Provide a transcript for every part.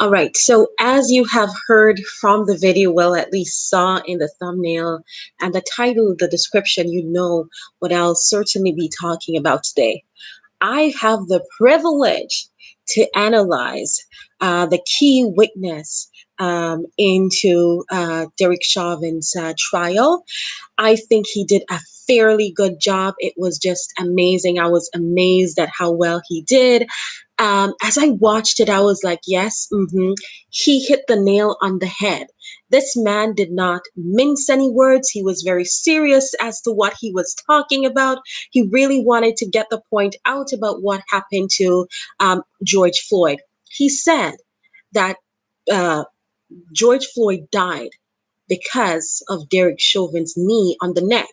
All right. So, as you have heard from the video, well, at least saw in the thumbnail and the title, the description, you know what I'll certainly be talking about today. I have the privilege to analyze the key witness into Derek Chauvin's trial. I think he did a fairly good job. It was just amazing. I was amazed at how well he did. As I watched it, I was like, yes, he hit the nail on the head. This man did not mince any words. He was very serious as to what he was talking about. He really wanted to get the point out about what happened to George Floyd. He said that uh, George Floyd died because of Derek Chauvin's knee on the neck.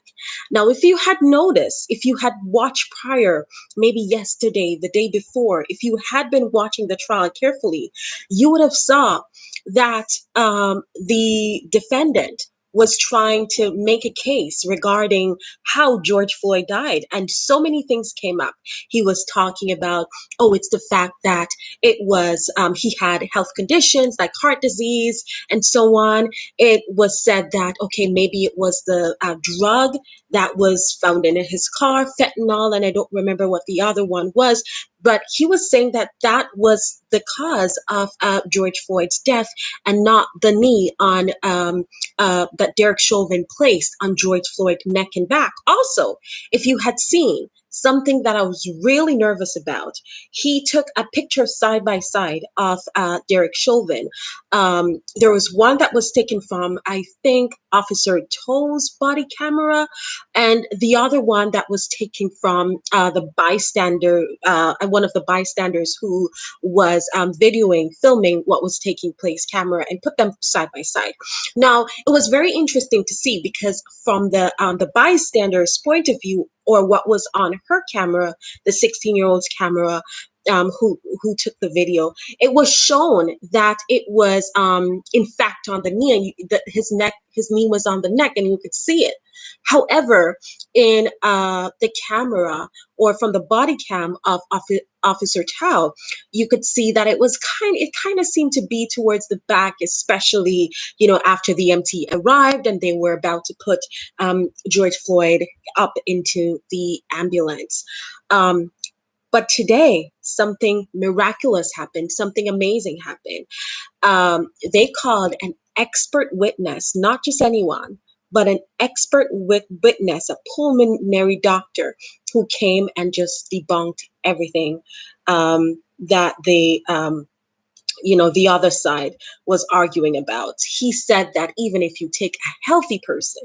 Now, if you had noticed, if you had watched prior, maybe yesterday, the day before, if you had been watching the trial carefully, you would have saw that the defendant was trying to make a case regarding how George Floyd died. And so many things came up. He was talking about, oh, it's the fact that it was, he had health conditions like heart disease and so on. It was said that, okay, maybe it was the drug that was found in his car, fentanyl, and I don't remember what the other one was, but he was saying that that was the cause of George Floyd's death and not the knee on that Derek Chauvin placed on George Floyd's neck and back. Also, if you had seen something that I was really nervous about, he took a picture side by side of Derek Chauvin. There was one that was taken from, I think, Officer Toe's body camera, and the other one that was taken from the bystander, one of the bystanders who was filming what was taking place camera, and put them side by side. Now, it was very interesting to see because from the bystander's point of view, or what was on her camera, the 16-year-old's camera, who took the video, it was shown that it was in fact on the knee, and his knee was on the neck, and you could see it. However, in the camera, or from the body cam of Officer Tao, you could see that it kind of seemed to be towards the back, especially after the MT arrived and they were about to put George Floyd up into the ambulance. But today, something miraculous happened, something amazing happened. They called an expert witness, not just anyone, but an expert witness, a pulmonary doctor, who came and just debunked everything that the other side was arguing about. He said that even if you take a healthy person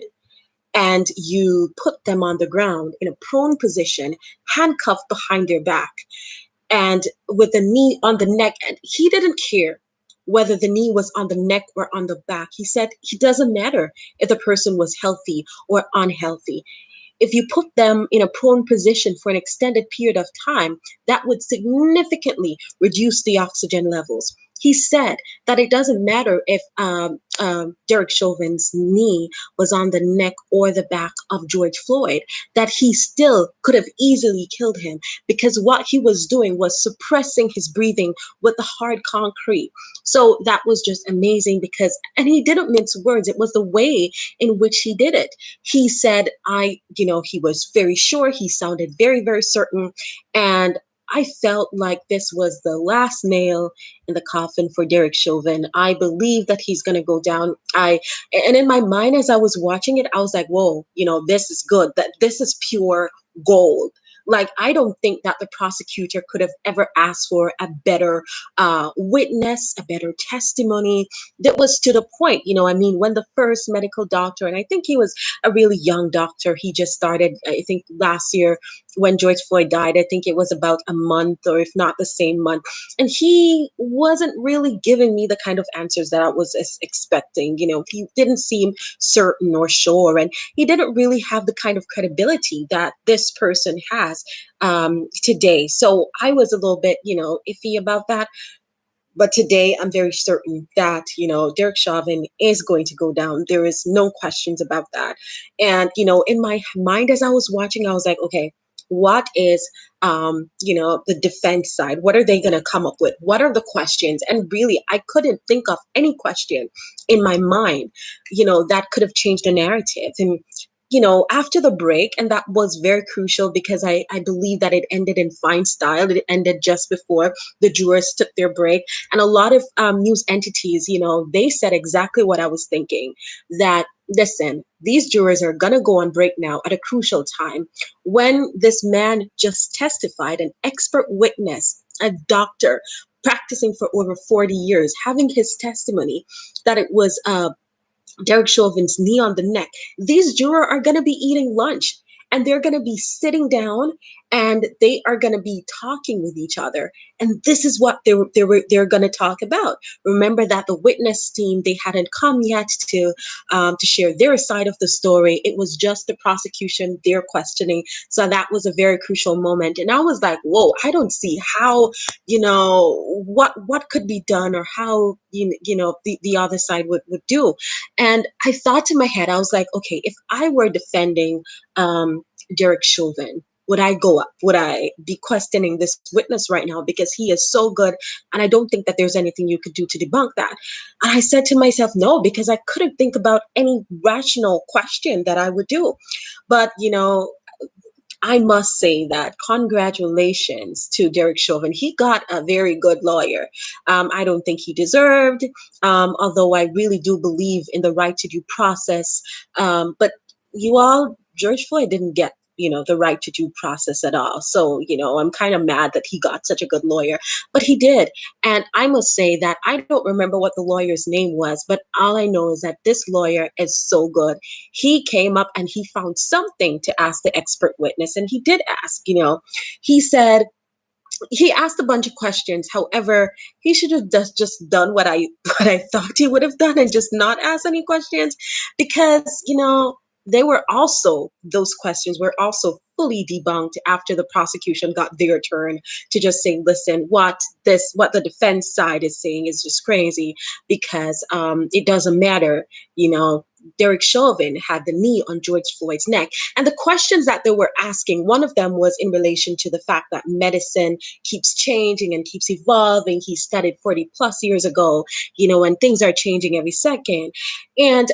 and you put them on the ground in a prone position, handcuffed behind their back, and with the knee on the neck, and he didn't care whether the knee was on the neck or on the back. He said it doesn't matter if the person was healthy or unhealthy. If you put them in a prone position for an extended period of time, that would significantly reduce the oxygen levels. He said that it doesn't matter if Derek Chauvin's knee was on the neck or the back of George Floyd, that he still could have easily killed him, because what he was doing was suppressing his breathing with the hard concrete. So that was just amazing and he didn't mince words. It was the way in which he did it. He said, he was very sure. He sounded very, very certain. And I felt like this was the last nail in the coffin for Derek Chauvin. I believe that he's going to go down. And in my mind, as I was watching it, I was like, whoa, this is good. That this is pure gold. Like, I don't think that the prosecutor could have ever asked for a better witness, a better testimony that was to the point. When the first medical doctor, and I think he was a really young doctor, he just started, I think, last year when George Floyd died. I think it was about a month, or if not the same month. And he wasn't really giving me the kind of answers that I was expecting. He didn't seem certain or sure, and he didn't really have the kind of credibility that this person has today. So I was a little bit, iffy about that. But today, I'm very certain that, Derek Chauvin is going to go down. There is no questions about that. And, in my mind, as I was watching, I was like, okay, what is the defense side, what are they going to come up with, what are the questions. And really, I couldn't think of any question in my mind that could have changed the narrative. And after the break, and that was very crucial because I believe that it ended in fine style. It ended just before the jurors took their break. And a lot of news entities, they said exactly what I was thinking, that listen, these jurors are going to go on break now at a crucial time when this man just testified, an expert witness, a doctor practicing for over 40 years, having his testimony that it was Derek Chauvin's knee on the neck. These jurors are going to be eating lunch, and they're going to be sitting down, and they are going to be talking with each other. And this is what they're going to talk about. Remember that the witness team, they hadn't come yet to share their side of the story. It was just the prosecution, their questioning. So that was a very crucial moment. And I was like, whoa, I don't see how what could be done, or how the other side would do. And I thought in my head, I was like, okay, if I were defending Derek Chauvin, would I go up? Would I be questioning this witness right now because he is so good? And I don't think that there's anything you could do to debunk that. And I said to myself, no, because I couldn't think about any rational question that I would do. But, I must say that congratulations to Derek Chauvin. He got a very good lawyer. I don't think he deserved, although I really do believe in the right to due process. But George Floyd didn't get the right to due process at all. So, I'm kind of mad that he got such a good lawyer, but he did. And I must say that I don't remember what the lawyer's name was, but all I know is that this lawyer is so good. He came up and he found something to ask the expert witness, and he did ask. He said, he asked a bunch of questions. However, he should have just done what I what I thought he would have done, and just not ask any questions, because they were also, those questions were also fully debunked after the prosecution got their turn to just say, listen, what the defense side is saying is just crazy, because it doesn't matter. Derek Chauvin had the knee on George Floyd's neck. And the questions that they were asking, one of them was in relation to the fact that medicine keeps changing and keeps evolving. He studied 40 plus years ago, and things are changing every second. And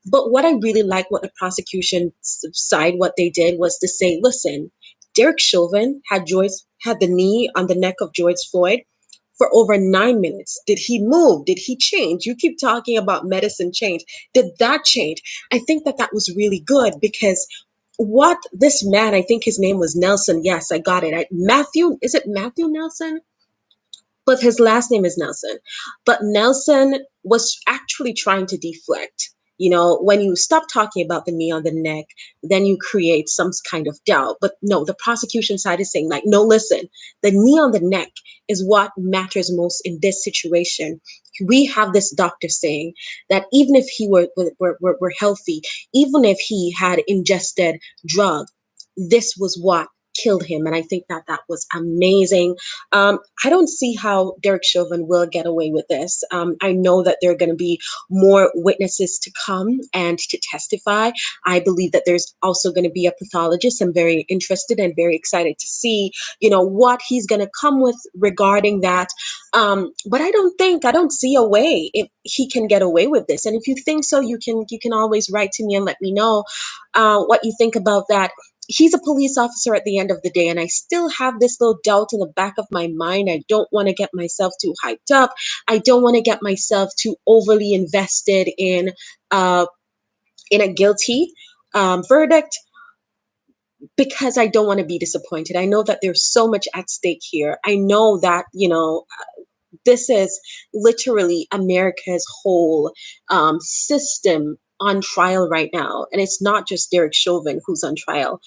but what I really like, what the prosecution side, what they did was to say, listen, Derek Chauvin had the knee on the neck of George Floyd for over 9 minutes. Did he move? Did he change? You keep talking about medicine change. Did that change? I think that was really good, because what this man, I think his name was Nelson. Yes, I got it. Matthew, is it Matthew Nelson? But his last name is Nelson. But Nelson was actually trying to deflect. When you stop talking about the knee on the neck, then you create some kind of doubt. But no, the prosecution side is saying, like, no, listen, the knee on the neck is what matters most in this situation. We have this doctor saying that even if he were healthy, even if he had ingested drug, this was what killed him. And I think that was amazing. I don't see how Derek Chauvin will get away with this. I know that there are going to be more witnesses to come and to testify. I believe that there's also going to be a pathologist. I'm very interested and very excited to see, what he's going to come with regarding that. But I don't see a way if he can get away with this. And if you think so, you can always write to me and let me know what you think about that. He's a police officer at the end of the day, and I still have this little doubt in the back of my mind. I don't want to get myself too hyped up. I don't want to get myself too overly invested in a guilty verdict, because I don't want to be disappointed. I know that there's so much at stake here. I know that this is literally America's whole system on trial right now, and it's not just Derek Chauvin who's on trial.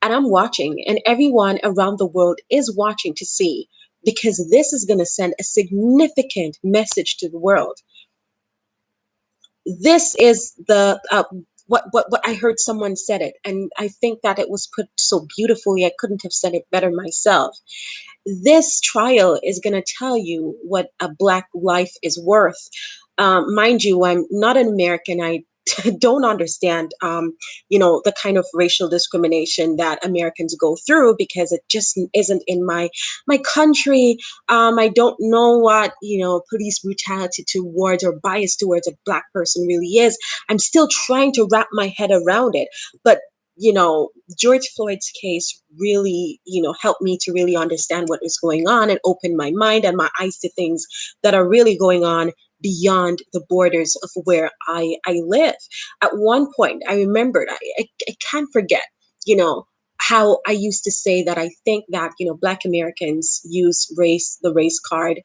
And I'm watching, and everyone around the world is watching to see, because this is going to send a significant message to the world. This is the what I heard someone said it, and I think that it was put so beautifully. I couldn't have said it better myself. This trial is going to tell you what a Black life is worth. Mind you, I'm not an American. don't understand, the kind of racial discrimination that Americans go through, because it just isn't in my country. I don't know what, police brutality towards or bias towards a black person really is. I'm still trying to wrap my head around it. But, George Floyd's case really, helped me to really understand what is going on and open my mind and my eyes to things that are really going on beyond the borders of where I live. At one point, I remembered, I can't forget, you know, how I used to say that I think that, Black Americans use the race card,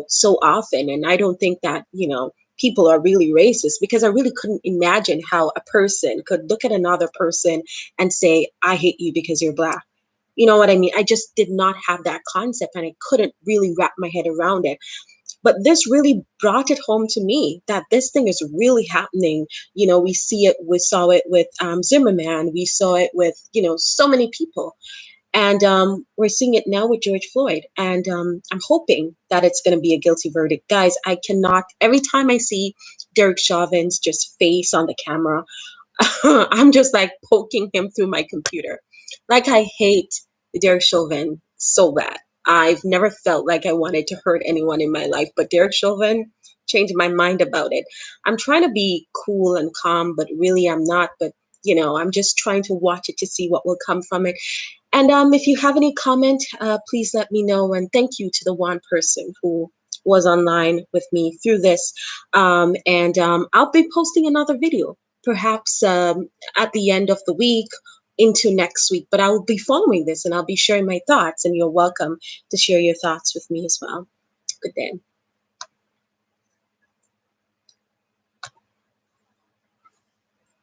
so often. And I don't think that, people are really racist, because I really couldn't imagine how a person could look at another person and say, I hate you because you're Black. You know what I mean? I just did not have that concept, and I couldn't really wrap my head around it. But this really brought it home to me that this thing is really happening. We saw it with Zimmerman, we saw it with, so many people. And we're seeing it now with George Floyd. And I'm hoping that it's going to be a guilty verdict. Guys, I cannot, every time I see Derek Chauvin's just face on the camera, I'm just like poking him through my computer. Like, I hate Derek Chauvin so bad. I've never felt like I wanted to hurt anyone in my life, but Derek Chauvin changed my mind about it. I'm trying to be cool and calm, but really I'm not. But I'm just trying to watch it to see what will come from it. And if you have any comment, please let me know. And thank you to the one person who was online with me through this. And I'll be posting another video, perhaps at the end of the week into next week. But I will be following this, and I'll be sharing my thoughts. And you're welcome to share your thoughts with me as well. Good day.